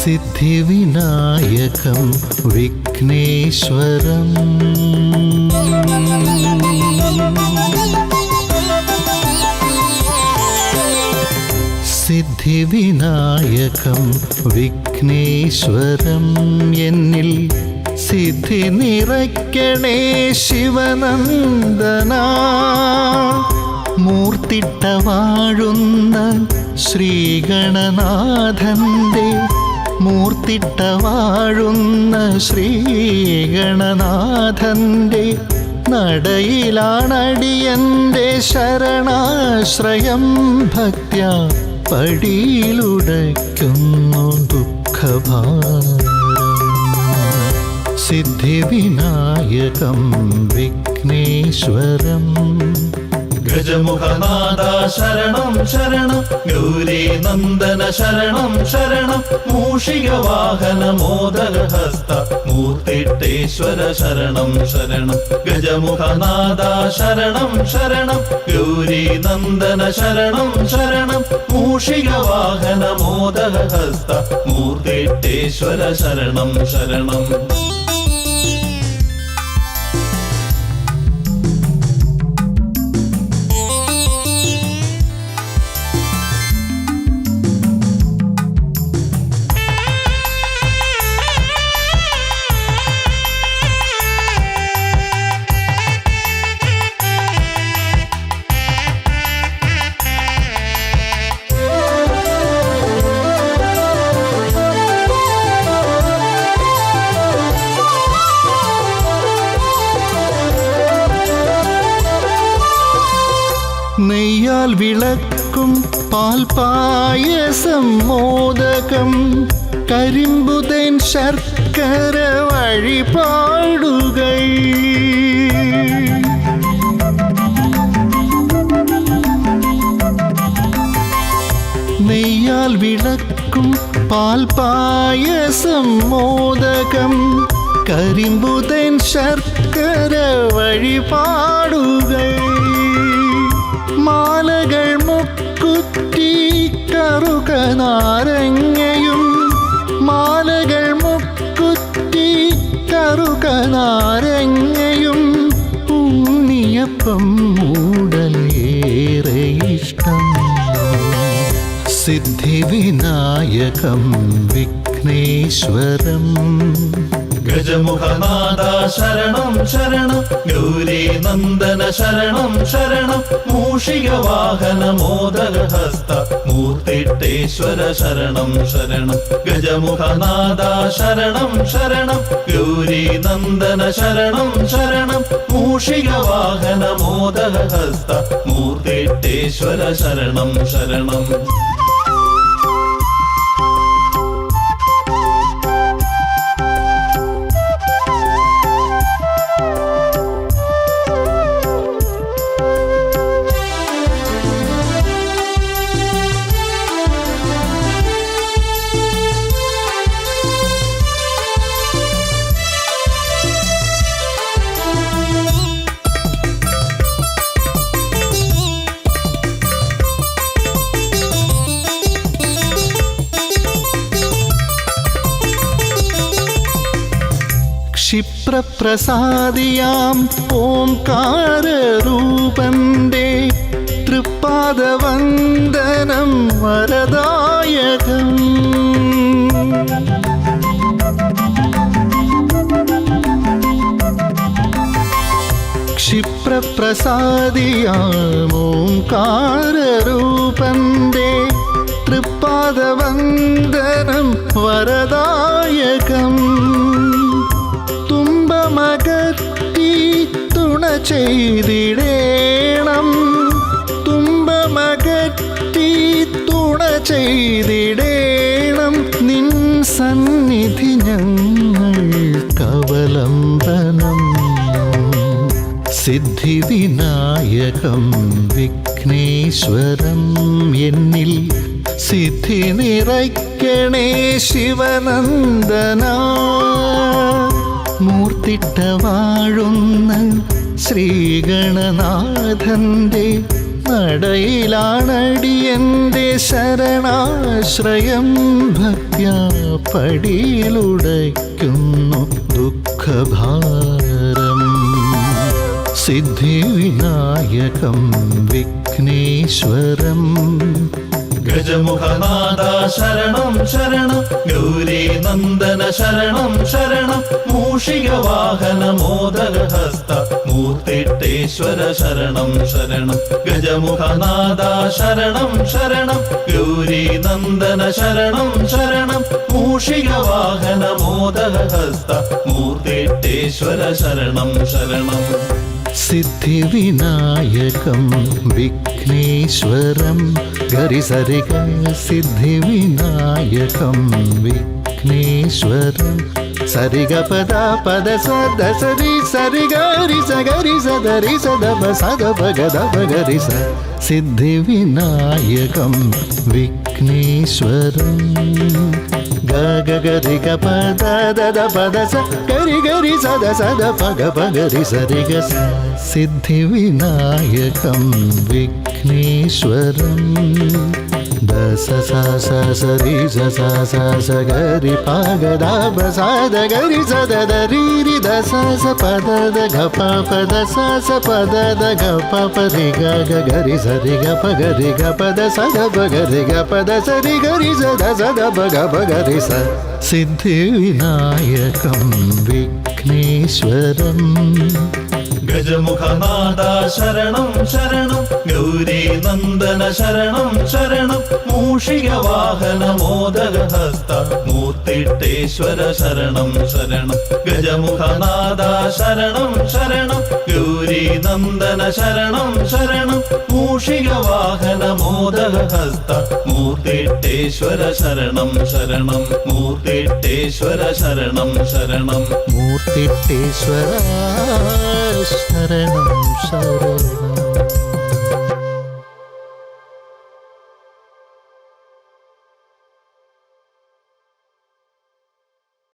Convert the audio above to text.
സിദ്ധിവിനായകം വിഘ്നേശ്വരം സിദ്ധിവിനായകം വിഘ്നേശ്വരം എന്നിൽ സിദ്ധി നിറയ്ക്കണേ ശിവനന്ദന മൂർത്തിട്ട വാഴുന്ന ശ്രീഗണനാഥന്റെ മൂർത്തിട്ട വാഴുന്ന ശ്രീഗണനാഥന്റെ നടയിലാണടിയന്റെ ശരണാശ്രയം ഭക്ത്യാ പടിയിലുടയ്ക്കുന്നു ദുഃഖഭാരം സിദ്ധിവിനായകം വിഘ്നേശ്വരം ഗജമുഖനാഥ ശരണം ശരണം ഗൗരീ നന്ദന ശരണം ശരണം മൂഷിക വാഹന മോദകഹസ്ത മൂർത്തിട്ടേശ്വര ശരണം ശരണം ഗജമുഖനാഥ ശരണം ശരണം ഗൗരീ നന്ദന ശരണം ശരണം മൂഷിക വാഹന മോദകഹസ്ത മൂർത്തിട്ടേശ്വര ശരണം ശരണം നെയ്യാൽ വിളക്കും പാൽപായസം മോദകം കരിമ്പുതൻ ശർക്കര വഴിപാടുകൾ നെയ്യാൽ വിളക്കും പാൽപായസം മോദകം കരിമ്പുതൻ ശർക്കര വഴിപാടുകൾ മാലകൾ മുക്കുറ്റി കറുക നാരങ്ങയും മാലകൾ മുക്കുറ്റി കറുക നാരങ്ങയും ഉണ്ണിയപ്പം മൂടലേറെ ഇഷ്ടം സിദ്ധിവിനായകം വിഘ്നേശ്വരം ഗജമുഖനാഥ ശരണം ശരണം ഗൗരീ നന്ദന ശരണം ശരണം മൂഷിക വാഹന മോദകഹസ്ത മൂർത്തിട്ടേശ്വര ശരണം ശരണം ഗജമുഖനാഥ ശരണം ശരണം ഗൗരീ നന്ദന ശരണം ശരണം മൂഷിക വാഹന മോദകഹസ്ത മൂർത്തിട്ടേശ്വര ശരണം ശരണം ക്ഷിപ്രപ്രസാദിയാം ഓംകാരരൂപന്റെ തൃപ്പാദവന്ദനം വരദായകം ക്ഷിപ്രപ്രസാദിയാം ഓംകാരരൂപന്റെ തൃപ്പാദവന്ദനം വരദായകം തുമ്പമകറ്റി തുണ ചെയ്തിടേണം തുമ്പമകറ്റി തുണ ചെയ്തിടേണം നിൻ സന്നിധി ഞങ്ങൾക്കവലംബനം സിദ്ധിവിനായകം വിഘ്നേശ്വരം എന്നിൽ സിദ്ധി നിറയ്ക്കണേ ശിവനന്ദന മൂർത്തിട്ട വാഴുന്ന ശ്രീഗണനാഥന്റെ നടയിലാണടിയന്റെ ശരണാശ്രയം ഭക്ത്യാ പടിയിലുടയ്ക്കുന്നു ദുഃഖഭാരം സിദ്ധിവിനായകം വിഘ്നേശ്വരം ഗജമുഖനാഥ ശരണം ശരണം ഗൗരി നന്ദന ശരണം ശരണം മൂഷിക വാഹന മോദകഹസ്ത മൂർത്തിട്ടേശ്വര ശരണം ശരണം ഗജമുഖനാഥ ശരണം ശരണം ഗൗരി നന്ദന ശരണം ശരണം മൂഷിക വാഹന മോദകഹസ്ത മൂർത്തിട്ടേശ്വര ശരണം ശരണം സിദ്ധിവിനായകം വിഘ്നേശ്വരം ഗരി സരി ഗ സിദ്ധിവിനായകം വിഘ്നേശ്വരം സരി ഗ പദ പദ സദ സരി സരി ഗരി സഗരി സദരി സദപ സദപ ഗദപ ഗരി സ സിദ്ധിവിനായകം വിഘ്നേശ്വരം ഗ ഗ ഗരി ഗ പദ ദദ പദ സ ഗരി ഗരി സദ സദ പഗ പഗരി സരി ഗ സ സിദ്ധിവിനായകം വിഘ്നേശ്വരം ദസ സ സ സരി സ സ സ സ ഗരി പഗ ദ പ സദ ഗരി സദ ദരി രി ദ സ സ പദ ദ ഗ പ പദ സ സ പദ ദ ഗ പ പ രി ഗ ഗ ഗരി സരി ഗ പ ഗരി ഗ പദ സദ പ ഗരി ഗ പദ സരി ഗരി സദ സദ പ ഗ പ ഗരി സ സിദ്ധിവിനായകം വിഘ്നേശ്വരം ഗജമുഖനാഥ ശരണം ശരണം ഗൗരി നന്ദന ശരണം ശരണം മൂഷിക വാഹന മോദകഹസ്ത മൂർത്തിട്ടേശ്വര ശരണം ശരണം ഗജമുഖനാഥ ശരണം ശരണം ഗൗരി നന്ദന ശരണം ശരണം മൂഷിക വാഹന മോദകഹസ്ത മൂർത്തിട്ടേശ്വര ശരണം ശരണം മൂർത്തിട്ടേശ്വര ശരണം ശരണം മൂർത്തിട്ടേശ്വര ശരണം ശരണം